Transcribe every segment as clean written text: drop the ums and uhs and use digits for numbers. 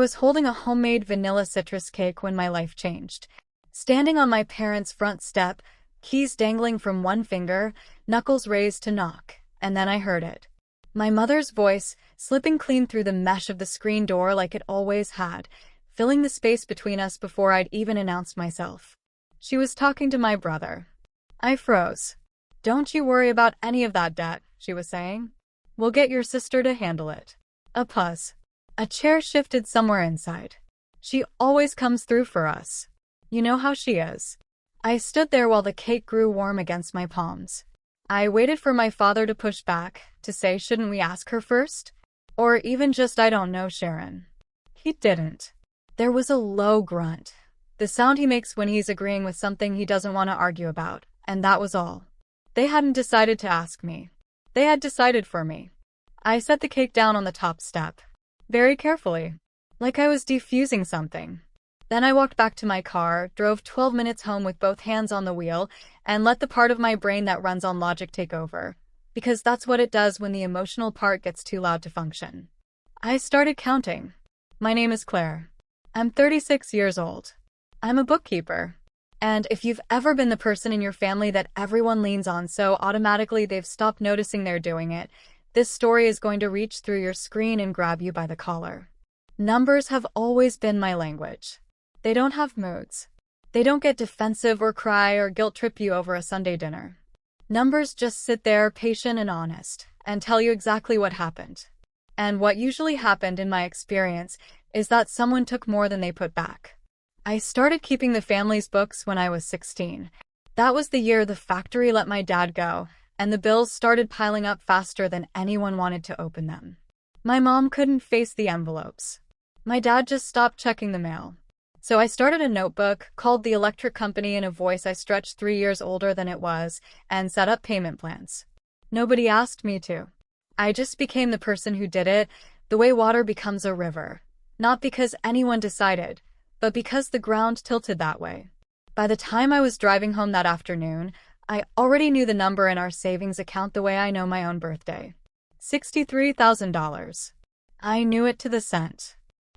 was holding a homemade vanilla citrus cake when my life changed. Standing on my parents' front step, keys dangling from one finger, knuckles raised to knock, and then I heard it. My mother's voice, slipping clean through the mesh of the screen door like it always had, filling the space between us before I'd even announced myself. She was talking to my brother. I froze. "Don't you worry about any of that debt," she was saying. "We'll get your sister to handle it." A pause. A chair shifted somewhere inside. "She always comes through for us. You know how she is." I stood there while the cake grew warm against my palms. I waited for my father to push back, to say, "Shouldn't we ask her first?" Or even just, "I don't know, Sharon." He didn't. There was a low grunt, the sound he makes when he's agreeing with something he doesn't want to argue about, and that was all. They hadn't decided to ask me. They had decided for me. I set the cake down on the top step, very carefully, like I was defusing something. Then I walked back to my car, drove 12 minutes home with both hands on the wheel, and let the part of my brain that runs on logic take over, because that's what it does when the emotional part gets too loud to function. I started counting. My name is Claire. I'm 36 years old. I'm a bookkeeper. And if you've ever been the person in your family that everyone leans on so automatically they've stopped noticing they're doing it, this story is going to reach through your screen and grab you by the collar. Numbers have always been my language. They don't have moods. They don't get defensive or cry or guilt trip you over a Sunday dinner. Numbers just sit there, patient and honest, and tell you exactly what happened. And what usually happened in my experience is that someone took more than they put back. I started keeping the family's books when I was 16. That was the year the factory let my dad go, and the bills started piling up faster than anyone wanted to open them. My mom couldn't face the envelopes. My dad just stopped checking the mail. So I started a notebook, called the electric company in a voice I stretched 3 years older than it was, and set up payment plans. Nobody asked me to. I just became the person who did it, the way water becomes a river. Not because anyone decided, but because the ground tilted that way. By the time I was driving home that afternoon, I already knew the number in our savings account the way I know my own birthday. $63,000. I knew it to the cent.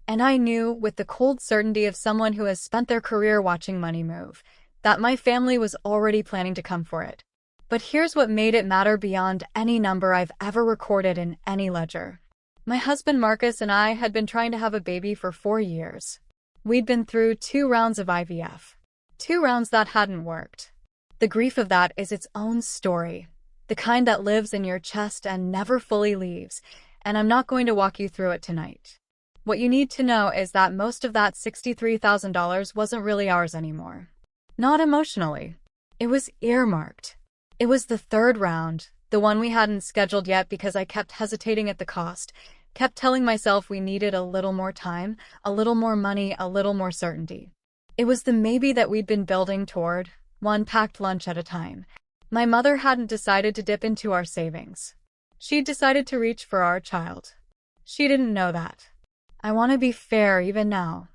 And I knew, with the cold certainty of someone who has spent their career watching money move, that my family was already planning to come for it. But here's what made it matter beyond any number I've ever recorded in any ledger. My husband Marcus and I had been trying to have a baby for 4 years. We'd been through 2 rounds of IVF. 2 rounds that hadn't worked. The grief of that is its own story, the kind that lives in your chest and never fully leaves, and I'm not going to walk you through it tonight. What you need to know is that most of that $63,000 wasn't really ours anymore. Not emotionally. It was earmarked. It was the 3rd round, the one we hadn't scheduled yet because I kept hesitating at the cost, kept telling myself we needed a little more time, a little more money, a little more certainty. It was the maybe that we'd been building toward, one packed lunch at a time. My mother hadn't decided to dip into our savings. She'd decided to reach for our child. She didn't know that. I want to be fair even now.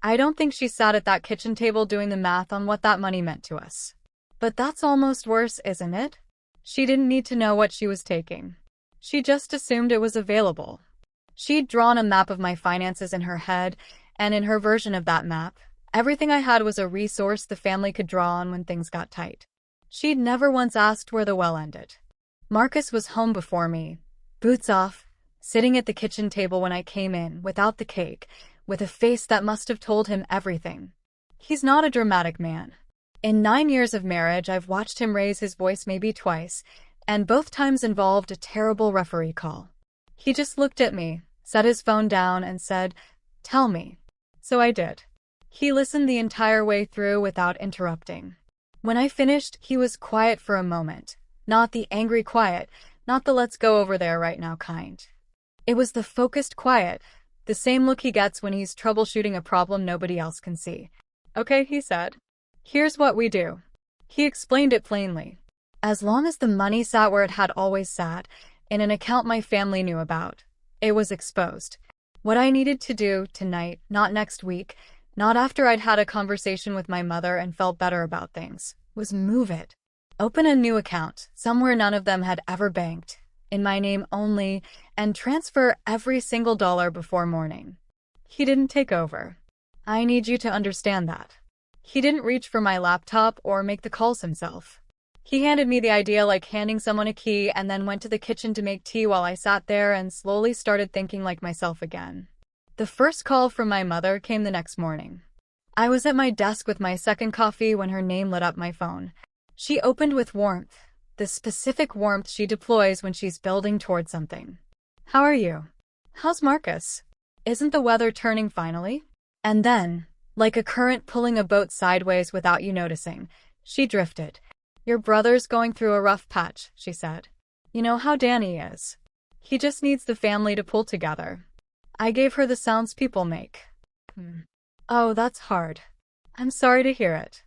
I don't think she sat at that kitchen table doing the math on what that money meant to us. But that's almost worse, isn't it? She didn't need to know what she was taking. She just assumed it was available. She'd drawn a map of my finances in her head, and in her version of that map, everything I had was a resource the family could draw on when things got tight. She'd never once asked where the well ended. Marcus was home before me, boots off, sitting at the kitchen table when I came in, without the cake, with a face that must have told him everything. He's not a dramatic man. In 9 years of marriage, I've watched him raise his voice maybe twice, and both times involved a terrible referee call. He just looked at me, set his phone down, and said, "Tell me." So I did. He listened the entire way through without interrupting. When I finished, he was quiet for a moment. Not the angry quiet, not the "let's go over there right now" kind. It was the focused quiet, the same look he gets when he's troubleshooting a problem nobody else can see. "Okay," he said. "Here's what we do." He explained it plainly. As long as the money sat where it had always sat, in an account my family knew about, it was exposed. What I needed to do tonight, not next week, not after I'd had a conversation with my mother and felt better about things, was move it. Open a new account, somewhere none of them had ever banked, in my name only, and transfer every single dollar before morning. He didn't take over. I need you to understand that. He didn't reach for my laptop or make the calls himself. He handed me the idea like handing someone a key and then went to the kitchen to make tea while I sat there and slowly started thinking like myself again. The first call from my mother came the next morning. I was at my desk with my second coffee when her name lit up my phone. She opened with warmth, the specific warmth she deploys when she's building toward something. How are you? How's Marcus? Isn't the weather turning finally? And then, like a current pulling a boat sideways without you noticing, she drifted. Your brother's going through a rough patch, she said. You know how Danny is. He just needs the family to pull together. I gave her the sounds people make. Oh, that's hard. I'm sorry to hear it.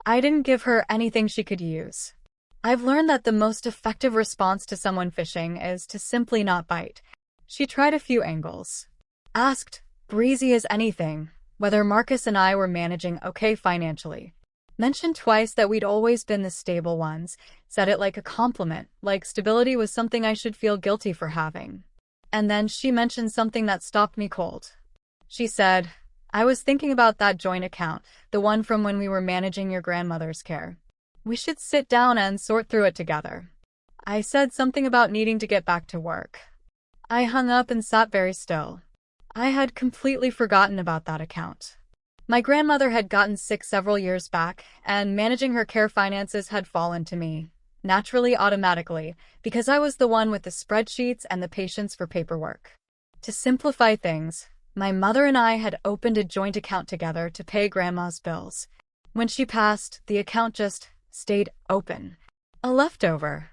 I didn't give her anything she could use. I've learned that the most effective response to someone fishing is to simply not bite. She tried a few angles. Asked, breezy as anything, whether Marcus and I were managing okay financially. Mentioned twice that we'd always been the stable ones, said it like a compliment, like stability was something I should feel guilty for having. And then she mentioned something that stopped me cold. She said, I was thinking about that joint account, the one from when we were managing your grandmother's care. We should sit down and sort through it together. I said something about needing to get back to work. I hung up and sat very still. I had completely forgotten about that account. My grandmother had gotten sick several years back, and managing her care finances had fallen to me, naturally automatically, because I was the one with the spreadsheets and the patience for paperwork. To simplify things, my mother and I had opened a joint account together to pay Grandma's bills. When she passed, the account just stayed open. A leftover.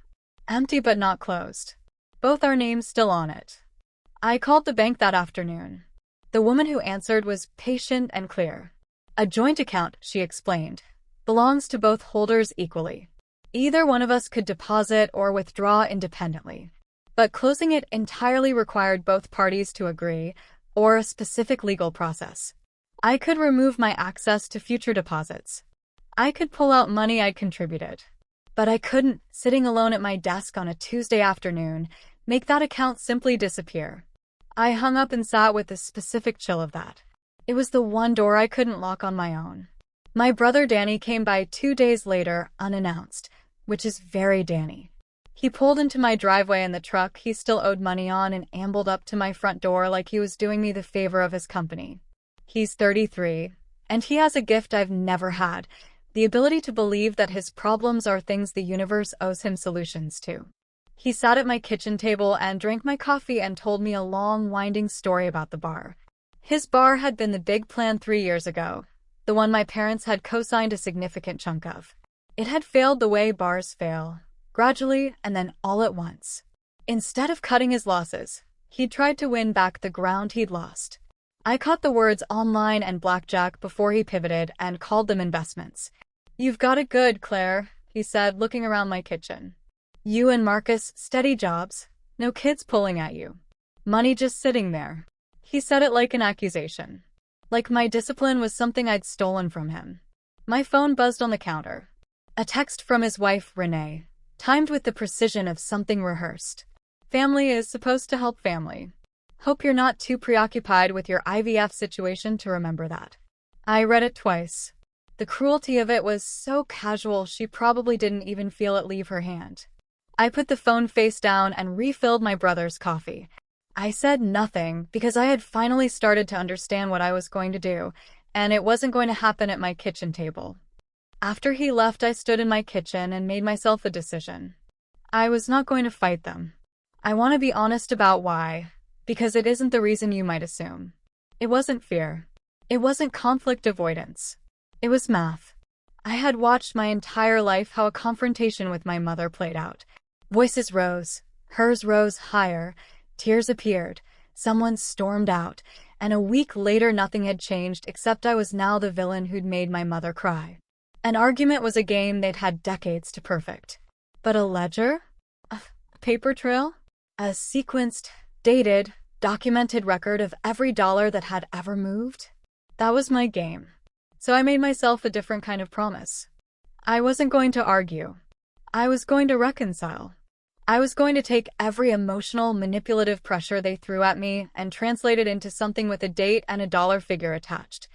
Empty but not closed. Both our names still on it. I called the bank that afternoon. The woman who answered was patient and clear. A joint account, she explained, belongs to both holders equally. Either one of us could deposit or withdraw independently. But closing it entirely required both parties to agree, or a specific legal process. I could remove my access to future deposits. I could pull out money I'd contributed. But I couldn't, sitting alone at my desk on a Tuesday afternoon, make that account simply disappear. I hung up and sat with the specific chill of that. It was the one door I couldn't lock on my own. My brother Danny came by 2 days later, unannounced, which is very Danny. He pulled into my driveway in the truck he still owed money on and ambled up to my front door like he was doing me the favor of his company. He's 33, and he has a gift I've never had, the ability to believe that his problems are things the universe owes him solutions to. He sat at my kitchen table and drank my coffee and told me a long, winding story about the bar. His bar had been the big plan 3 years ago, the one my parents had co-signed a significant chunk of. It had failed the way bars fail, gradually and then all at once. Instead of cutting his losses, he'd tried to win back the ground he'd lost. I caught the words online and blackjack before he pivoted and called them investments. You've got it good, Claire, he said, looking around my kitchen. You and Marcus, steady jobs, no kids pulling at you. Money just sitting there. He said it like an accusation. Like my discipline was something I'd stolen from him. My phone buzzed on the counter. A text from his wife, Renee, timed with the precision of something rehearsed. Family is supposed to help family. Hope you're not too preoccupied with your IVF situation to remember that. I read it twice. The cruelty of it was so casual she probably didn't even feel it leave her hand. I put the phone face down and refilled my brother's coffee. I said nothing because I had finally started to understand what I was going to do, and it wasn't going to happen at my kitchen table. After he left, I stood in my kitchen and made myself a decision. I was not going to fight them. I want to be honest about why, because it isn't the reason you might assume. It wasn't fear. It wasn't conflict avoidance. It was math. I had watched my entire life how a confrontation with my mother played out. Voices rose, hers rose higher, tears appeared, someone stormed out, and a week later nothing had changed except I was now the villain who'd made my mother cry. An argument was a game they'd had decades to perfect. But a ledger? A paper trail? A sequenced, dated, documented record of every dollar that had ever moved? That was my game. So I made myself a different kind of promise. I wasn't going to argue. I was going to reconcile. I was going to take every emotional, manipulative pressure they threw at me and translate it into something with a date and a dollar figure attached.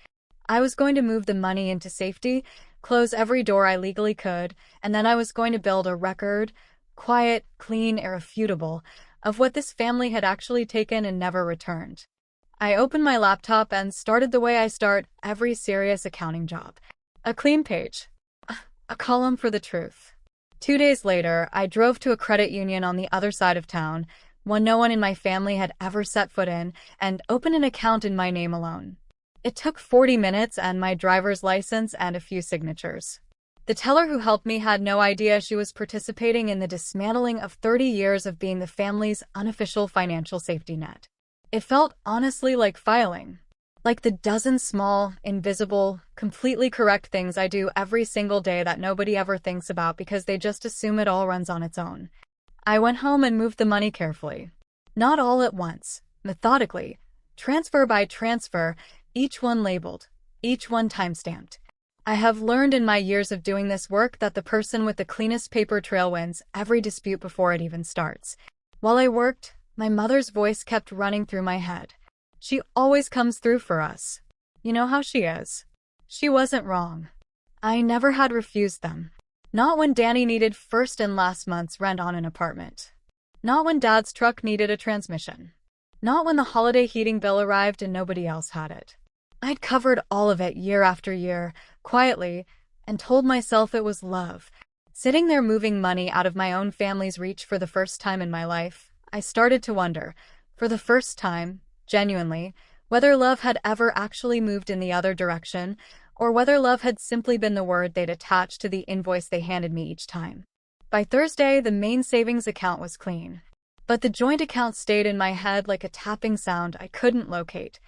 I was going to move the money into safety, close every door I legally could, and then I was going to build a record, quiet, clean, irrefutable, of what this family had actually taken and never returned. I opened my laptop and started the way I start every serious accounting job. A clean page. A column for the truth. 2 days later, I drove to a credit union on the other side of town, one no one in my family had ever set foot in, and opened an account in my name alone. It took 40 minutes and my driver's license and a few signatures. The teller who helped me had no idea she was participating in the dismantling of 30 years of being the family's unofficial financial safety net. It felt honestly like filing. Like the dozen small, invisible, completely correct things I do every single day that nobody ever thinks about because they just assume it all runs on its own. I went home and moved the money carefully. Not all at once, methodically, transfer by transfer, each one labeled, each one timestamped. I have learned in my years of doing this work that the person with the cleanest paper trail wins every dispute before it even starts. While I worked, my mother's voice kept running through my head. She always comes through for us. You know how she is. She wasn't wrong. I never had refused them. Not when Danny needed first and last month's rent on an apartment. Not when Dad's truck needed a transmission. Not when the holiday heating bill arrived and nobody else had it. I'd covered all of it year after year, quietly, and told myself it was love. Sitting there moving money out of my own family's reach for the first time in my life, I started to wonder, for the first time, genuinely, whether love had ever actually moved in the other direction, or whether love had simply been the word they'd attached to the invoice they handed me each time. By Thursday, the main savings account was clean. But the joint account stayed in my head like a tapping sound I couldn't locate.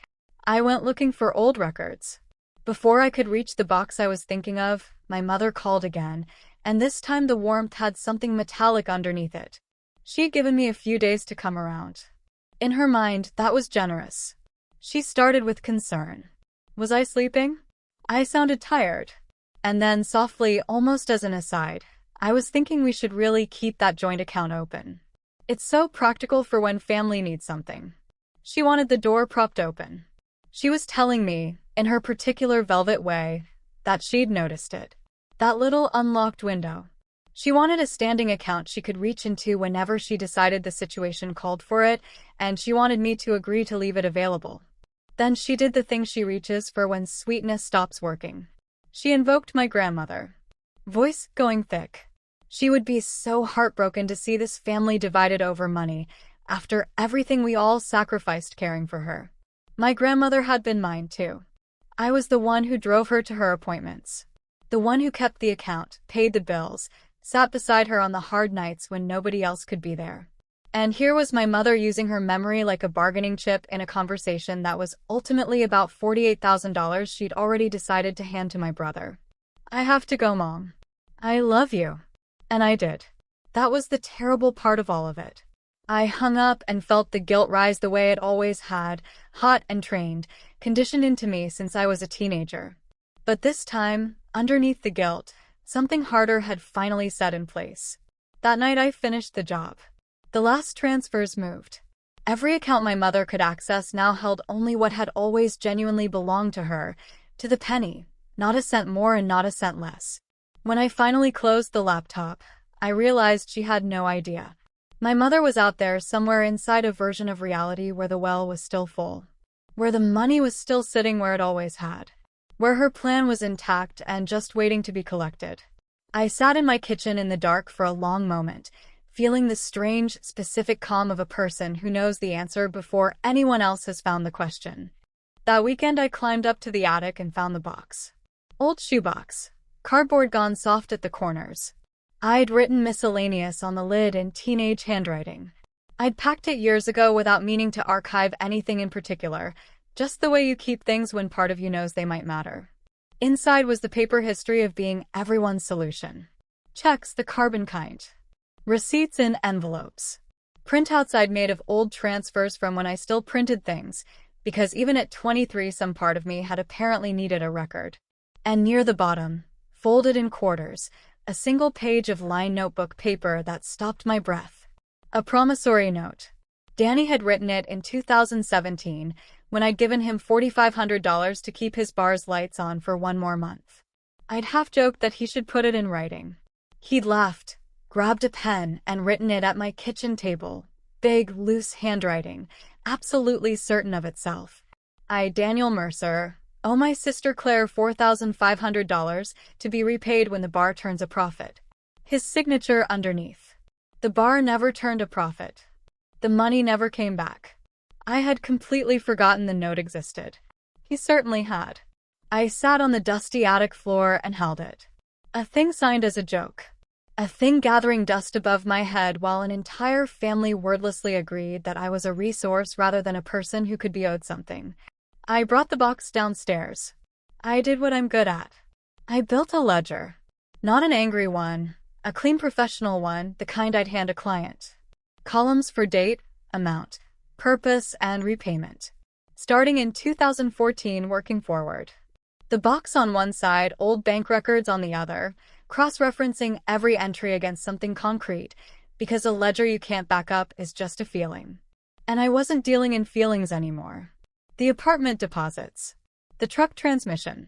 I went looking for old records. Before I could reach the box I was thinking of, my mother called again, and this time the warmth had something metallic underneath it. She'd given me a few days to come around. In her mind, that was generous. She started with concern. Was I sleeping? I sounded tired. And then, softly, almost as an aside, I was thinking we should really keep that joint account open. It's so practical for when family needs something. She wanted the door propped open. She was telling me, in her particular velvet way, that she'd noticed it. That little unlocked window. She wanted a standing account she could reach into whenever she decided the situation called for it, and she wanted me to agree to leave it available. Then she did the thing she reaches for when sweetness stops working. She invoked my grandmother. Voice going thick. She would be so heartbroken to see this family divided over money, after everything we all sacrificed caring for her. My grandmother had been mine too. I was the one who drove her to her appointments. The one who kept the account, paid the bills, sat beside her on the hard nights when nobody else could be there. And here was my mother using her memory like a bargaining chip in a conversation that was ultimately about $48,000 she'd already decided to hand to my brother. I have to go, Mom. I love you. And I did. That was the terrible part of all of it. I hung up and felt the guilt rise the way it always had, hot and trained, conditioned into me since I was a teenager. But this time, underneath the guilt, something harder had finally set in place. That night I finished the job. The last transfers moved. Every account my mother could access now held only what had always genuinely belonged to her, to the penny, not a cent more and not a cent less. When I finally closed the laptop, I realized she had no idea. My mother was out there somewhere inside a version of reality where the well was still full, where the money was still sitting where it always had, where her plan was intact and just waiting to be collected. I sat in my kitchen in the dark for a long moment, feeling the strange, specific calm of a person who knows the answer before anyone else has found the question. That weekend I climbed up to the attic and found the box. Old shoebox. Cardboard gone soft at the corners. I'd written miscellaneous on the lid in teenage handwriting. I'd packed it years ago without meaning to archive anything in particular, just the way you keep things when part of you knows they might matter. Inside was the paper history of being everyone's solution. Checks, the carbon kind. Receipts in envelopes. Printouts I'd made of old transfers from when I still printed things, because even at 23 some part of me had apparently needed a record. And near the bottom, folded in quarters, a single page of line notebook paper that stopped my breath. A promissory note. Danny had written it in 2017 when I'd given him $4,500 to keep his bar's lights on for one more month. I'd half-joked that he should put it in writing. He'd laughed, grabbed a pen, and written it at my kitchen table. Big, loose handwriting, absolutely certain of itself. I, Daniel Mercer, owe my sister Claire $4,500 to be repaid when the bar turns a profit. His signature underneath. The bar never turned a profit. The money never came back. I had completely forgotten the note existed. He certainly had. I sat on the dusty attic floor and held it. A thing signed as a joke. A thing gathering dust above my head while an entire family wordlessly agreed that I was a resource rather than a person who could be owed something. I brought the box downstairs. I did what I'm good at. I built a ledger. Not an angry one, a clean professional one, the kind I'd hand a client. Columns for date, amount, purpose, and repayment. Starting in 2014, working forward. The box on one side, old bank records on the other, cross-referencing every entry against something concrete, because a ledger you can't back up is just a feeling. And I wasn't dealing in feelings anymore. The apartment deposits. The truck transmission.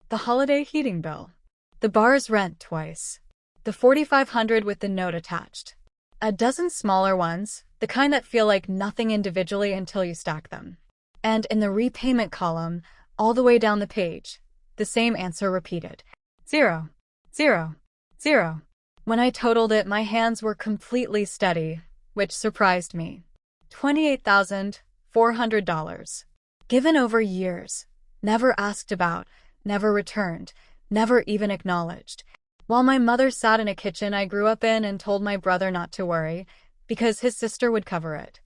The holiday heating bill. The bar's rent twice. The $4,500 with the note attached. A dozen smaller ones, the kind that feel like nothing individually until you stack them. And in the repayment column, all the way down the page, the same answer repeated. 0, 0, 0. When I totaled it, my hands were completely steady, which surprised me. $28,400. Given over years. Never asked about, never returned, never even acknowledged. While my mother sat in a kitchen I grew up in and told my brother not to worry, because his sister would cover it.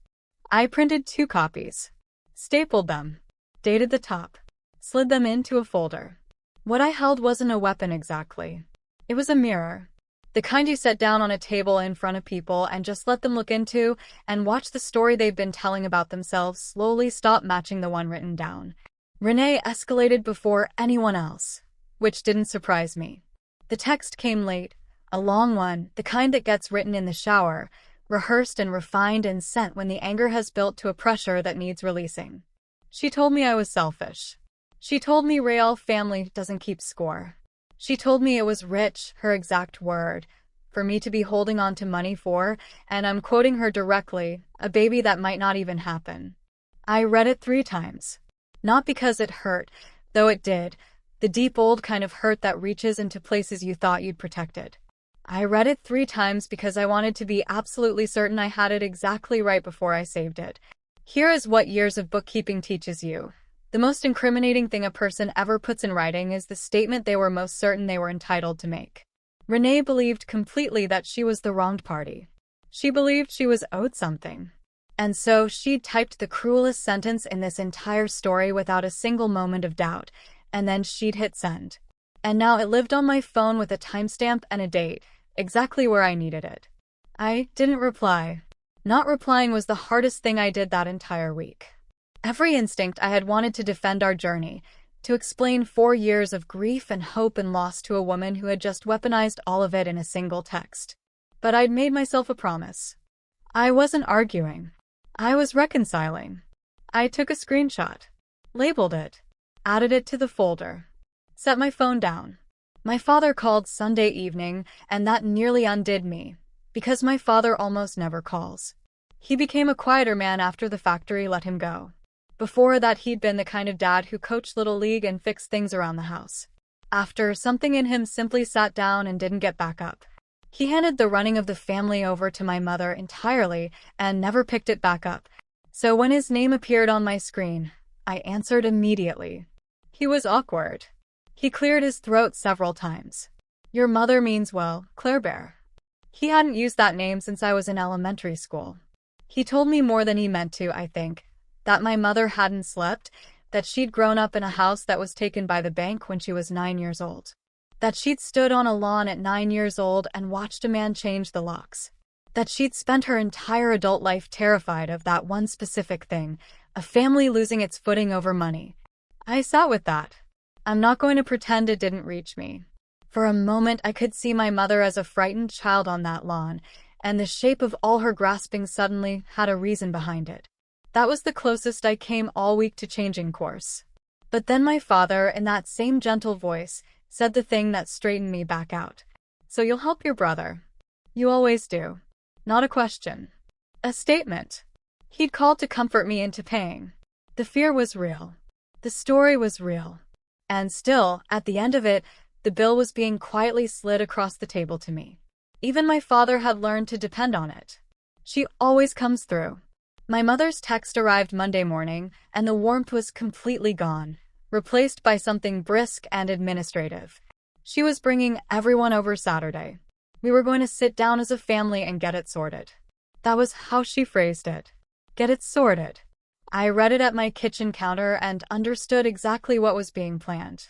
I printed 2 copies. Stapled them. Dated the top. Slid them into a folder. What I held wasn't a weapon exactly. It was a mirror. The kind you set down on a table in front of people and just let them look into and watch the story they've been telling about themselves slowly stop matching the one written down. Renee escalated before anyone else, which didn't surprise me. The text came late, a long one, the kind that gets written in the shower, rehearsed and refined and sent when the anger has built to a pressure that needs releasing. She told me I was selfish. She told me real family doesn't keep score. She told me it was rich, her exact word, for me to be holding on to money for, and I'm quoting her directly, a baby that might not even happen. I read it 3 times. Not because it hurt, though it did, the deep old kind of hurt that reaches into places you thought you'd protected. I read it 3 times because I wanted to be absolutely certain I had it exactly right before I saved it. Here is what years of bookkeeping teaches you. The most incriminating thing a person ever puts in writing is the statement they were most certain they were entitled to make. Renee believed completely that she was the wronged party. She believed she was owed something. And so she'd typed the cruelest sentence in this entire story without a single moment of doubt, and then she'd hit send. And now it lived on my phone with a timestamp and a date, exactly where I needed it. I didn't reply. Not replying was the hardest thing I did that entire week. Every instinct I had wanted to defend our journey, to explain 4 years of grief and hope and loss to a woman who had just weaponized all of it in a single text. But I'd made myself a promise. I wasn't arguing. I was reconciling. I took a screenshot, labeled it, added it to the folder, set my phone down. My father called Sunday evening, and that nearly undid me, because my father almost never calls. He became a quieter man after the factory let him go. Before that, he'd been the kind of dad who coached Little League and fixed things around the house. After, something in him simply sat down and didn't get back up. He handed the running of the family over to my mother entirely and never picked it back up. So when his name appeared on my screen, I answered immediately. He was awkward. He cleared his throat several times. Your mother means well, Claire Bear. He hadn't used that name since I was in elementary school. He told me more than he meant to, I think. That my mother hadn't slept, that she'd grown up in a house that was taken by the bank when she was 9 years old. That she'd stood on a lawn at 9 years old and watched a man change the locks. That she'd spent her entire adult life terrified of that one specific thing, a family losing its footing over money. I sat with that. I'm not going to pretend it didn't reach me. For a moment I could see my mother as a frightened child on that lawn, and the shape of all her grasping suddenly had a reason behind it. That was the closest I came all week to changing course. But then my father, in that same gentle voice, said the thing that straightened me back out. "So you'll help your brother. You always do." Not a question. A statement. He'd called to comfort me into paying. The fear was real. The story was real. And still, at the end of it, the bill was being quietly slid across the table to me. Even my father had learned to depend on it. She always comes through. My mother's text arrived Monday morning, and the warmth was completely gone, replaced by something brisk and administrative. She was bringing everyone over Saturday. We were going to sit down as a family and get it sorted. That was how she phrased it. Get it sorted. I read it at my kitchen counter and understood exactly what was being planned.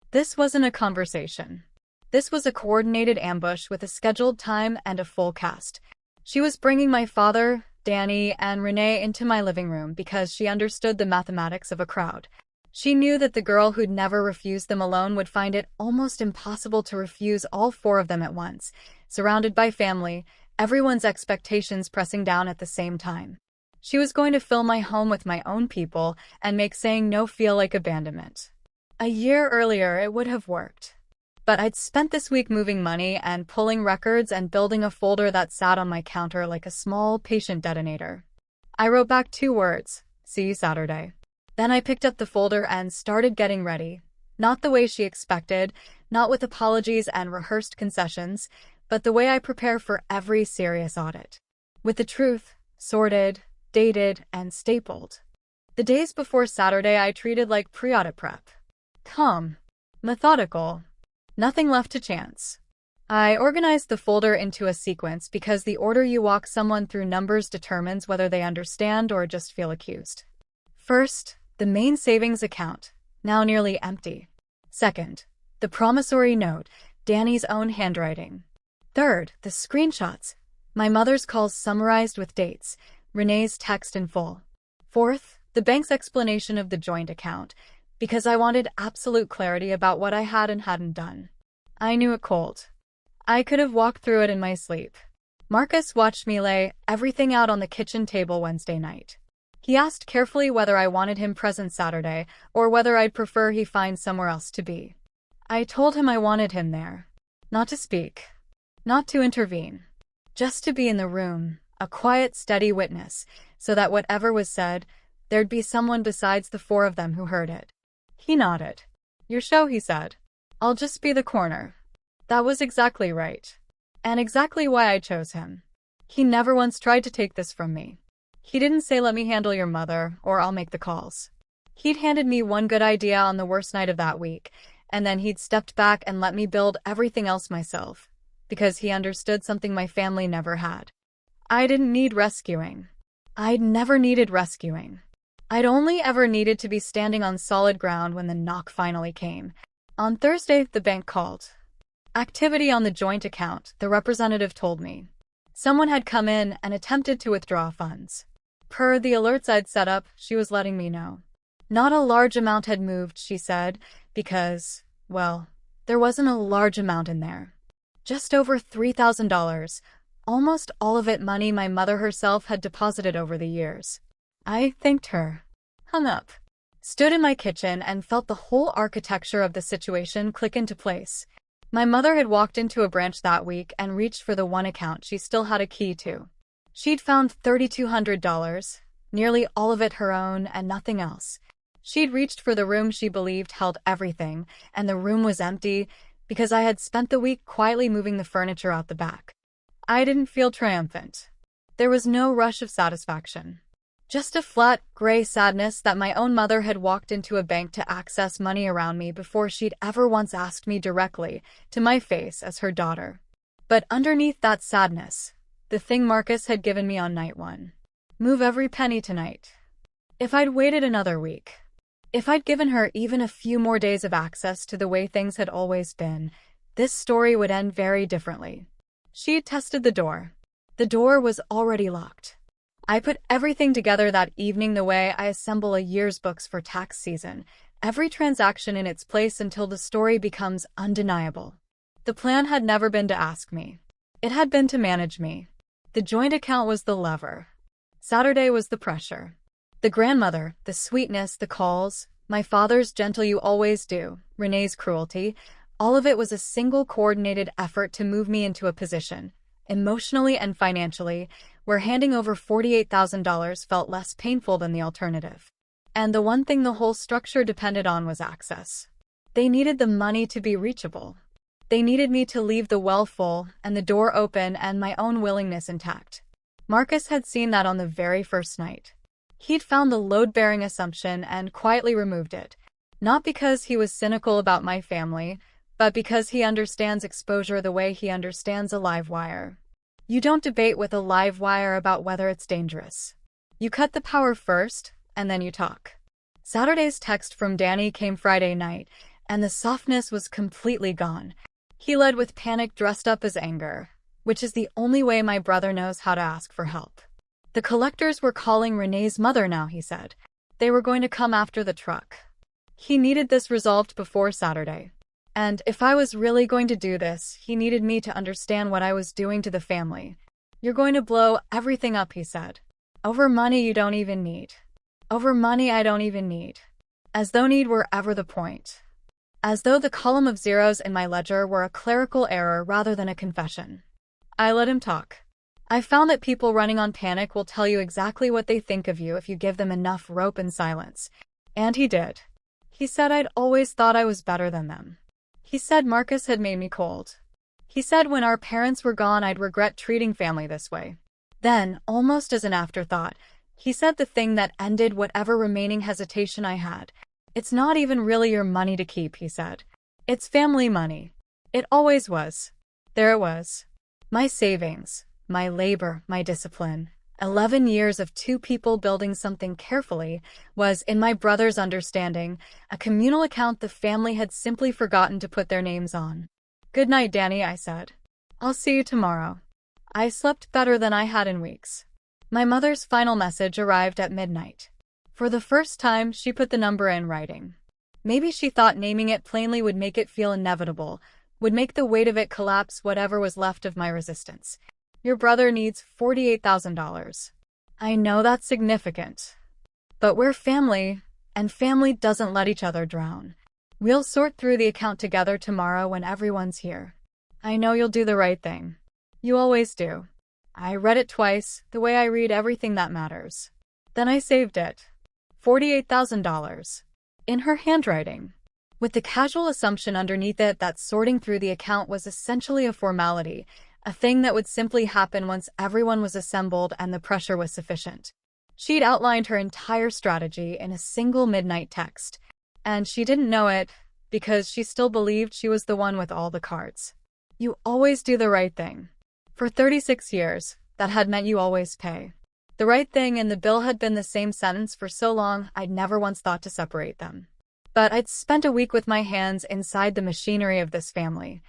This wasn't a conversation. This was a coordinated ambush with a scheduled time and a full cast. She was bringing my father, Danny, and Renee into my living room because she understood the mathematics of a crowd. She knew that the girl who'd never refused them alone would find it almost impossible to refuse all four of them at once, surrounded by family, everyone's expectations pressing down at the same time. She was going to fill my home with my own people and make saying no feel like abandonment. A year earlier, it would have worked. But I'd spent this week moving money and pulling records and building a folder that sat on my counter like a small, patient detonator. I wrote back 2 words, "See you Saturday." Then I picked up the folder and started getting ready. Not the way she expected, not with apologies and rehearsed concessions, but the way I prepare for every serious audit. With the truth, sorted, dated, and stapled. The days before Saturday I treated like pre-audit prep. Calm. Methodical. Nothing left to chance. I organized the folder into a sequence because the order you walk someone through numbers determines whether they understand or just feel accused. First, the main savings account, now nearly empty. Second, the promissory note, Danny's own handwriting. Third, the screenshots, my mother's calls summarized with dates, Renee's text in full. Fourth, the bank's explanation of the joint account, because I wanted absolute clarity about what I had and hadn't done. I knew it cold. I could have walked through it in my sleep. Marcus watched me lay everything out on the kitchen table Wednesday night. He asked carefully whether I wanted him present Saturday or whether I'd prefer he find somewhere else to be. I told him I wanted him there. Not to speak. Not to intervene. Just to be in the room, a quiet, steady witness, so that whatever was said, there'd be someone besides the 4 of them who heard it. He nodded. "Your show," he said. "I'll just be the corner." That was exactly right. And exactly why I chose him. He never once tried to take this from me. He didn't say, "Let me handle your mother," or "I'll make the calls." He'd handed me one good idea on the worst night of that week, and then he'd stepped back and let me build everything else myself, because he understood something my family never had. I didn't need rescuing. I'd never needed rescuing. I'd only ever needed to be standing on solid ground when the knock finally came. On Thursday, the bank called. Activity on the joint account, the representative told me. Someone had come in and attempted to withdraw funds. Per the alerts I'd set up, she was letting me know. Not a large amount had moved, she said, because, well, there wasn't a large amount in there. Just over $3,000, almost all of it money my mother herself had deposited over the years. I thanked her, hung up, stood in my kitchen and felt the whole architecture of the situation click into place. My mother had walked into a branch that week and reached for the one account she still had a key to. She'd found $3,200, nearly all of it her own and nothing else. She'd reached for the room she believed held everything, and the room was empty because I had spent the week quietly moving the furniture out the back. I didn't feel triumphant. There was no rush of satisfaction. Just a flat, gray sadness that my own mother had walked into a bank to access money around me before she'd ever once asked me directly, to my face as her daughter. But underneath that sadness, the thing Marcus had given me on night 1. Move every penny tonight. If I'd waited another week, if I'd given her even a few more days of access to the way things had always been, this story would end very differently. She'd tested the door. The door was already locked. I put everything together that evening the way I assemble a year's books for tax season, every transaction in its place until the story becomes undeniable. The plan had never been to ask me. It had been to manage me. The joint account was the lever. Saturday was the pressure. The grandmother, the sweetness, the calls, my father's gentle "you always do," Renee's cruelty, all of it was a single coordinated effort to move me into a position, emotionally and financially, where handing over $48,000 felt less painful than the alternative. And the one thing the whole structure depended on was access. They needed the money to be reachable. They needed me to leave the well full and the door open and my own willingness intact. Marcus had seen that on the very first night. He'd found the load-bearing assumption and quietly removed it, not because he was cynical about my family, but because he understands exposure the way he understands a live wire. You don't debate with a live wire about whether it's dangerous. You cut the power first, and then you talk. Saturday's text from Danny came Friday night, and the softness was completely gone. He led with panic dressed up as anger, which is the only way my brother knows how to ask for help. The collectors were calling Renee's mother now, he said. They were going to come after the truck. He needed this resolved before Saturday. And if I was really going to do this, he needed me to understand what I was doing to the family. You're going to blow everything up, he said. Over money you don't even need. Over money I don't even need. As though need were ever the point. As though the column of zeros in my ledger were a clerical error rather than a confession. I let him talk. I found that people running on panic will tell you exactly what they think of you if you give them enough rope and silence. And he did. He said I'd always thought I was better than them. He said Marcus had made me cold. He said when our parents were gone I'd regret treating family this way. Then, almost as an afterthought, he said the thing that ended whatever remaining hesitation I had. It's not even really your money to keep, he said. It's family money. It always was. There it was. My savings, my labor, my discipline. 11 years of two people building something carefully was, in my brother's understanding, a communal account the family had simply forgotten to put their names on. Good night, Danny, I said. I'll see you tomorrow. I slept better than I had in weeks. My mother's final message arrived at midnight. For the first time, she put the number in writing. Maybe she thought naming it plainly would make it feel inevitable, would make the weight of it collapse whatever was left of my resistance. Your brother needs $48,000. I know that's significant. But we're family, and family doesn't let each other drown. We'll sort through the account together tomorrow when everyone's here. I know you'll do the right thing. You always do. I read it twice, the way I read everything that matters. Then I saved it. $48,000. In her handwriting. With the casual assumption underneath it that sorting through the account was essentially a formality, a thing that would simply happen once everyone was assembled and the pressure was sufficient. She'd outlined her entire strategy in a single midnight text, and she didn't know it because she still believed she was the one with all the cards. You always do the right thing. For 36 years, that had meant you always pay. The right thing and the bill had been the same sentence for so long I'd never once thought to separate them. But I'd spent a week with my hands inside the machinery of this family.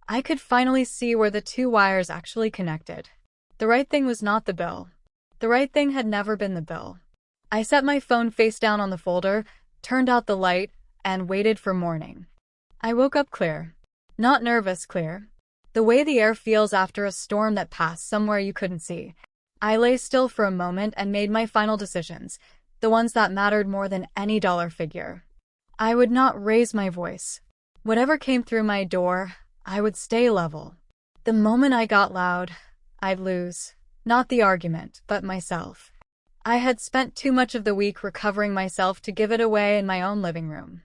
I could finally see where the two wires actually connected. The right thing was not the bill. The right thing had never been the bill. I set my phone face down on the folder, turned out the light, and waited for morning. I woke up clear. Not nervous clear. The way the air feels after a storm that passed somewhere you couldn't see. I lay still for a moment and made my final decisions, the ones that mattered more than any dollar figure. I would not raise my voice. Whatever came through my door, I would stay level. The moment I got loud, I'd lose. Not the argument, but myself. I had spent too much of the week recovering myself to give it away in my own living room.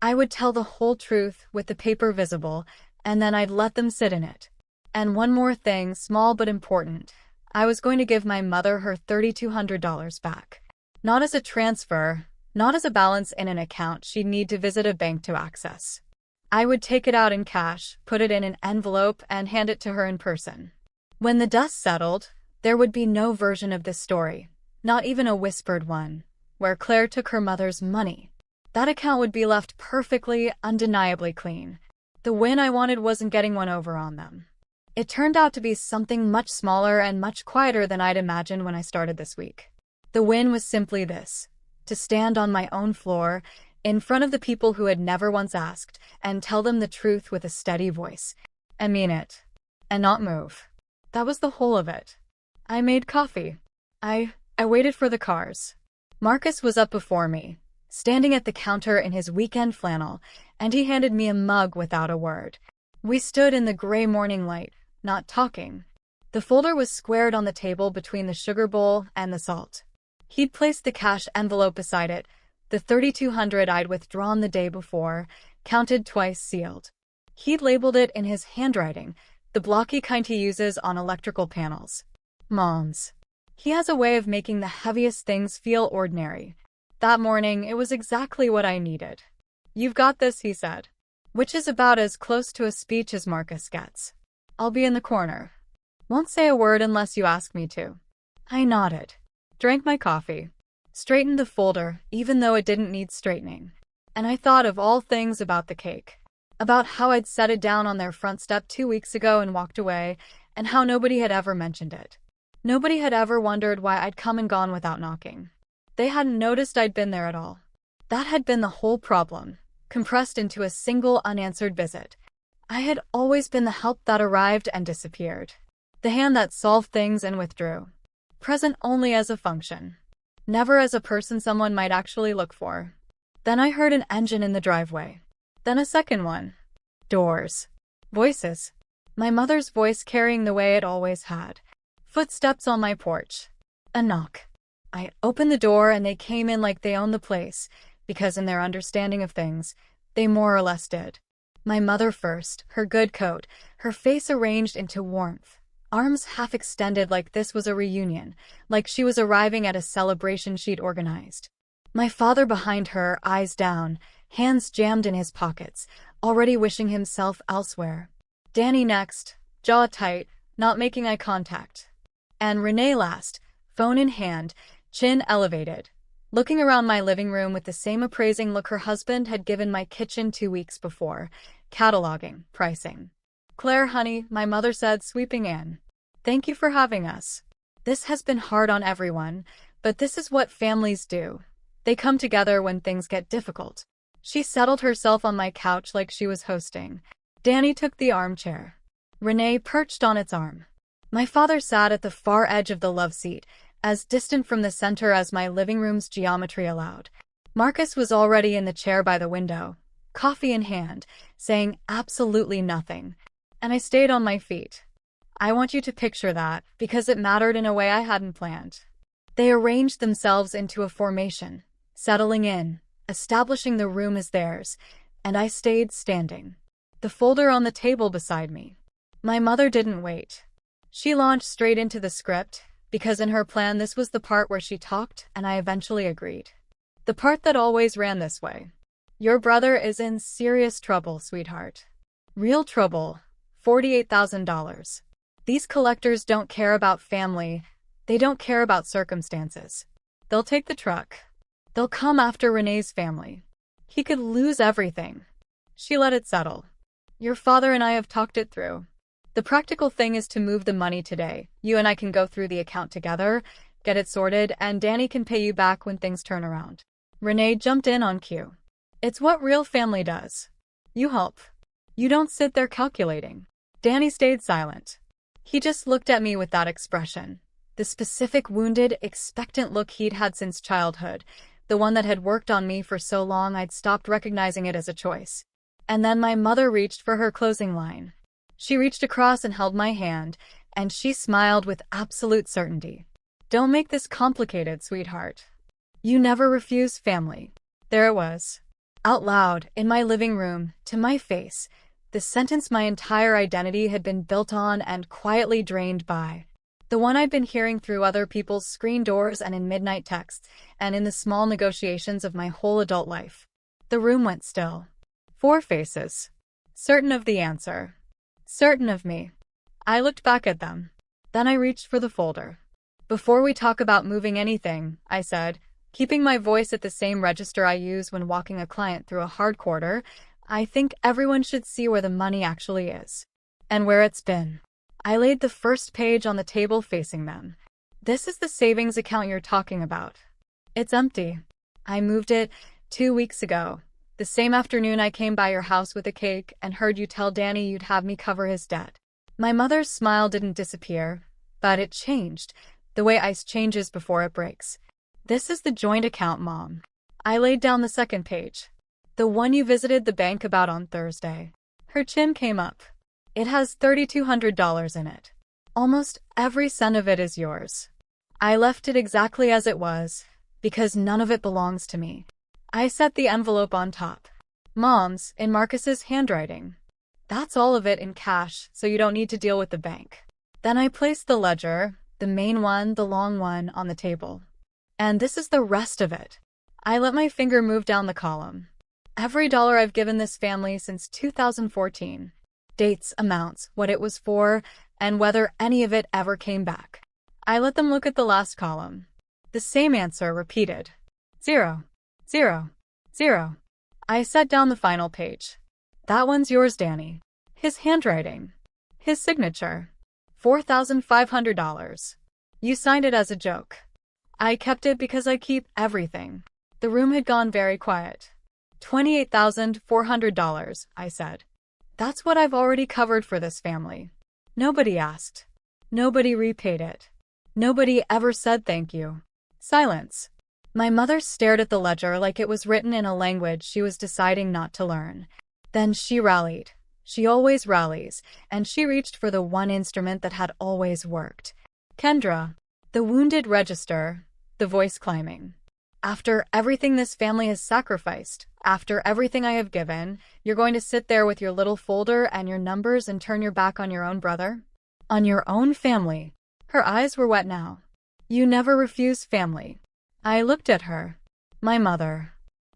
I would tell the whole truth with the paper visible, and then I'd let them sit in it. And one more thing, small but important. I was going to give my mother her $3,200 back. Not as a transfer, not as a balance in an account she'd need to visit a bank to access. I would take it out in cash, put it in an envelope, and hand it to her in person. When the dust settled, there would be no version of this story, not even a whispered one, where Claire took her mother's money. That account would be left perfectly, undeniably clean. The win I wanted wasn't getting one over on them. It turned out to be something much smaller and much quieter than I'd imagined when I started this week. The win was simply this: to stand on my own floor, in front of the people who had never once asked, and tell them the truth with a steady voice. And mean it. And not move. That was the whole of it. I made coffee. I waited for the cars. Marcus was up before me, standing at the counter in his weekend flannel, and he handed me a mug without a word. We stood in the gray morning light, not talking. The folder was squared on the table between the sugar bowl and the salt. He'd placed the cash envelope beside it, the $3,200 I'd withdrawn the day before, counted twice, sealed. He'd labeled it in his handwriting, the blocky kind he uses on electrical panels. Mom's. He has a way of making the heaviest things feel ordinary. That morning, it was exactly what I needed. "You've got this," he said, which is about as close to a speech as Marcus gets. "I'll be in the corner. Won't say a word unless you ask me to." I nodded, drank my coffee, straightened the folder even though it didn't need straightening. And I thought of all things about the cake. About how I'd set it down on their front step 2 weeks ago and walked away, and how nobody had ever mentioned it. Nobody had ever wondered why I'd come and gone without knocking. They hadn't noticed I'd been there at all. That had been the whole problem, compressed into a single unanswered visit. I had always been the help that arrived and disappeared. The hand that solved things and withdrew. Present only as a function. Never as a person someone might actually look for. Then I heard an engine in the driveway. Then a second one. Doors. Voices. My mother's voice carrying the way it always had. Footsteps on my porch. A knock. I opened the door and they came in like they owned the place, because in their understanding of things, they more or less did. My mother first, her good coat, her face arranged into warmth, arms half extended like this was a reunion, like she was arriving at a celebration she'd organized. My father behind her, eyes down, hands jammed in his pockets, already wishing himself elsewhere. Danny next, jaw tight, not making eye contact. And Renee last, phone in hand, chin elevated, looking around my living room with the same appraising look her husband had given my kitchen 2 weeks before, cataloging, pricing. "Claire, honey," my mother said, sweeping in. "Thank you for having us. This has been hard on everyone, but this is what families do. They come together when things get difficult." She settled herself on my couch like she was hosting. Danny took the armchair. Renee perched on its arm. My father sat at the far edge of the love seat, as distant from the center as my living room's geometry allowed. Marcus was already in the chair by the window, coffee in hand, saying absolutely nothing. And I stayed on my feet. I want you to picture that, because it mattered in a way I hadn't planned. They arranged themselves into a formation, settling in, establishing the room as theirs, and I stayed standing. The folder on the table beside me. My mother didn't wait. She launched straight into the script, because in her plan this was the part where she talked, and I eventually agreed. The part that always ran this way. "Your brother is in serious trouble, sweetheart. Real trouble. $48,000. These collectors don't care about family. They don't care about circumstances. They'll take the truck. They'll come after Renee's family. He could lose everything." She let it settle. "Your father and I have talked it through. The practical thing is to move the money today. You and I can go through the account together, get it sorted, and Danny can pay you back when things turn around." Renee jumped in on cue. "It's what real family does. You help. You don't sit there calculating." Danny stayed silent. He just looked at me with that expression, the specific wounded, expectant look he'd had since childhood, the one that had worked on me for so long I'd stopped recognizing it as a choice. And then my mother reached for her closing line. She reached across and held my hand, and she smiled with absolute certainty. "Don't make this complicated, sweetheart. You never refuse family." There it was. Out loud, in my living room, to my face, the sentence my entire identity had been built on and quietly drained by. The one I'd been hearing through other people's screen doors and in midnight texts, and in the small negotiations of my whole adult life. The room went still. 4 faces. Certain of the answer. Certain of me. I looked back at them. Then I reached for the folder. "Before we talk about moving anything," I said, keeping my voice at the same register I use when walking a client through a hard quarter, "I think everyone should see where the money actually is. And where it's been." I laid the first page on the table facing them. "This is the savings account you're talking about. It's empty. I moved it 2 weeks ago. The same afternoon I came by your house with a cake and heard you tell Danny you'd have me cover his debt." My mother's smile didn't disappear, But it changed, the way ice changes before it breaks. This is the joint account, Mom. I laid down the second page. The one you visited the bank about on Thursday. Her chin came up. It has $3,200 in it. Almost every cent of it is yours. I left it exactly as it was, because none of it belongs to me. I set the envelope on top. Mom's, in Marcus's handwriting. That's all of it in cash, so you don't need to deal with the bank. Then I placed the ledger, the main one, the long one, on the table. And this is the rest of it. I let my finger move down the column. Every dollar I've given this family since 2014. Dates, amounts, what it was for, and whether any of it ever came back. I let them look at the last column. The same answer repeated. 0, 0, 0. I set down the final page. That one's yours, Danny. His handwriting. His signature. $4,500. You signed it as a joke. I kept it because I keep everything. The room had gone very quiet. $28,400, I said. That's what I've already covered for this family. Nobody asked. Nobody repaid it. Nobody ever said thank you. Silence. My mother stared at the ledger like it was written in a language she was deciding not to learn. Then she rallied. She always rallies, and she reached for the one instrument that had always worked. Kendra. The wounded register, the voice climbing. After everything this family has sacrificed, after everything I have given, you're going to sit there with your little folder and your numbers and turn your back on your own brother? On your own family? Her eyes were wet now. You never refuse family. I looked at her. My mother.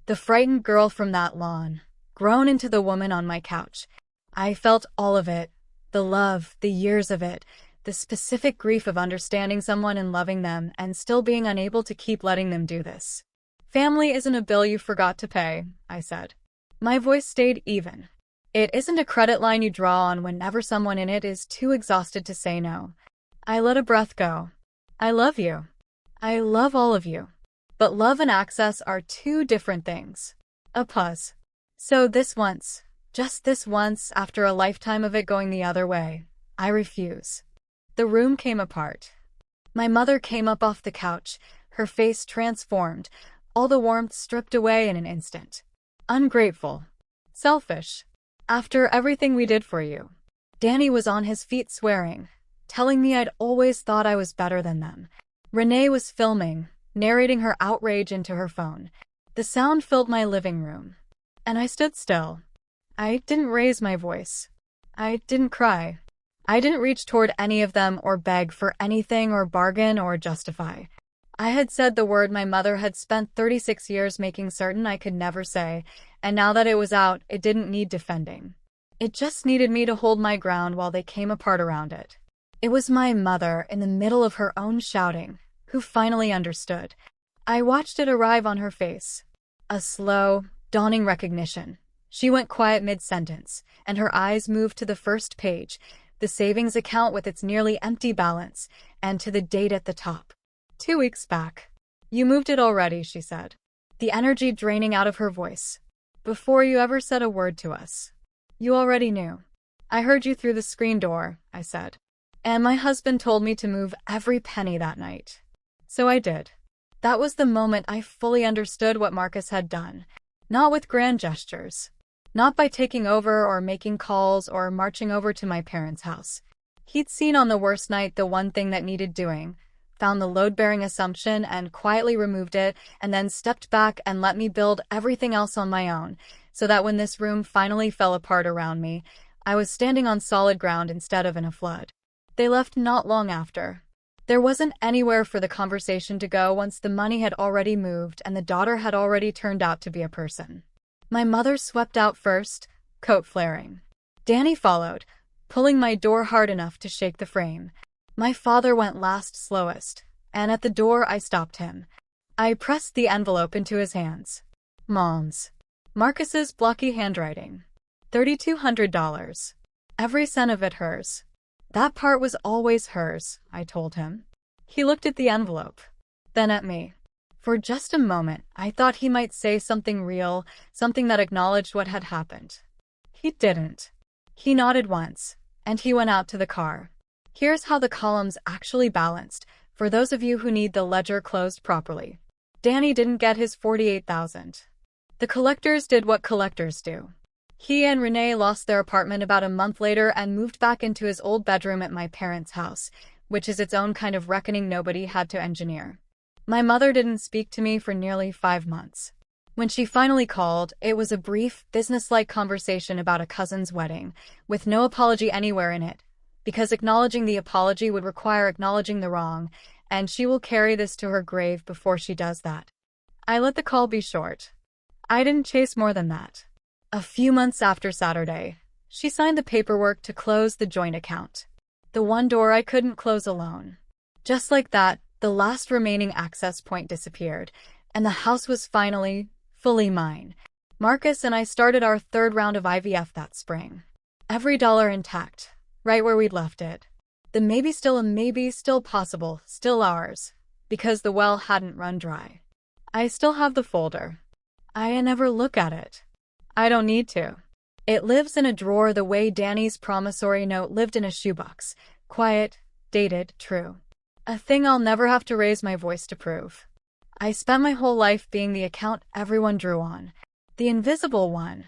The frightened girl from that lawn. Grown into the woman on my couch. I felt all of it. The love, the years of it. The specific grief of understanding someone and loving them and still being unable to keep letting them do this. Family isn't a bill you forgot to pay, I said. My voice stayed even. It isn't a credit line you draw on whenever someone in it is too exhausted to say no. I let a breath go. I love you. I love all of you. But love and access are two different things. A pause. So this once, just this once, after a lifetime of it going the other way, I refuse. The room came apart. My mother came up off the couch, her face transformed, all the warmth stripped away in an instant. Ungrateful. Selfish. After everything we did for you. Danny was on his feet swearing, telling me I'd always thought I was better than them. Renee was filming, narrating her outrage into her phone. The sound filled my living room. And I stood still. I didn't raise my voice. I didn't cry. I didn't reach toward any of them or beg for anything or bargain or justify. I had said the word my mother had spent 36 years making certain I could never say, and now that it was out, it didn't need defending. It just needed me to hold my ground while they came apart around it. It was my mother, in the middle of her own shouting, who finally understood. I watched it arrive on her face. A slow, dawning recognition. She went quiet mid-sentence, and her eyes moved to the first page, the savings account with its nearly empty balance, and to the date at the top. 2 weeks back. You moved it already, she said, the energy draining out of her voice. Before you ever said a word to us. You already knew. I heard you through the screen door, I said. And my husband told me to move every penny that night. So I did. That was the moment I fully understood what Marcus had done. Not with grand gestures. Not by taking over or making calls or marching over to my parents' house. He'd seen on the worst night the one thing that needed doing, found the load-bearing assumption and quietly removed it, and then stepped back and let me build everything else on my own, so that when this room finally fell apart around me, I was standing on solid ground instead of in a flood. They left not long after. There wasn't anywhere for the conversation to go once the money had already moved and the daughter had already turned out to be a person. My mother swept out first, coat flaring. Danny followed, pulling my door hard enough to shake the frame. My father went last slowest, and at the door I stopped him. I pressed the envelope into his hands. Mom's. Marcus's blocky handwriting. $3,200. Every cent of it hers. That part was always hers, I told him. He looked at the envelope, then at me. For just a moment, I thought he might say something real, something that acknowledged what had happened. He didn't. He nodded once, and he went out to the car. Here's how the columns actually balanced, for those of you who need the ledger closed properly. Danny didn't get his $48,000. The collectors did what collectors do. He and Renee lost their apartment about a month later and moved back into his old bedroom at my parents' house, which is its own kind of reckoning nobody had to engineer. My mother didn't speak to me for nearly 5 months. When she finally called, it was a brief, businesslike conversation about a cousin's wedding, with no apology anywhere in it, because acknowledging the apology would require acknowledging the wrong, and she will carry this to her grave before she does that. I let the call be short. I didn't chase more than that. A few months after Saturday, she signed the paperwork to close the joint account. The one door I couldn't close alone. Just like that, the last remaining access point disappeared, and the house was finally, fully mine. Marcus and I started our 3rd round of IVF that spring. Every dollar intact, right where we'd left it. The maybe still possible, still ours, because the well hadn't run dry. I still have the folder. I never look at it. I don't need to. It lives in a drawer the way Danny's promissory note lived in a shoebox. Quiet, dated, true. A thing I'll never have to raise my voice to prove. I spent my whole life being the account everyone drew on. The invisible one.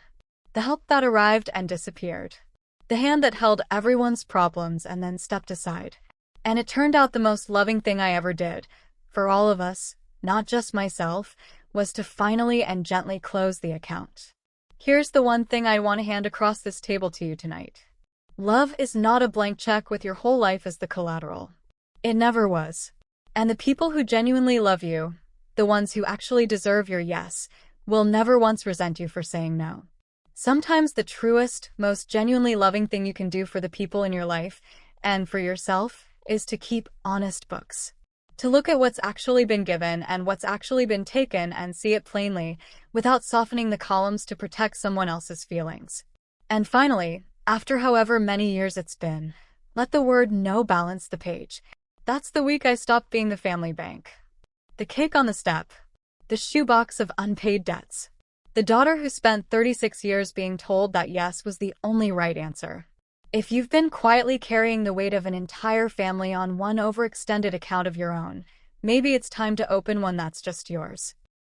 The help that arrived and disappeared. The hand that held everyone's problems and then stepped aside. And it turned out the most loving thing I ever did, for all of us, not just myself, was to finally and gently close the account. Here's the one thing I want to hand across this table to you tonight. Love is not a blank check with your whole life as the collateral. It never was. And the people who genuinely love you, the ones who actually deserve your yes, will never once resent you for saying no. Sometimes the truest, most genuinely loving thing you can do for the people in your life, and for yourself, is to keep honest books. To look at what's actually been given and what's actually been taken and see it plainly, without softening the columns to protect someone else's feelings. And finally, after however many years it's been, let the word no balance the page. That's the week I stopped being the family bank. The cake on the step. The shoebox of unpaid debts. The daughter who spent 36 years being told that yes was the only right answer. If you've been quietly carrying the weight of an entire family on one overextended account of your own, maybe it's time to open one that's just yours.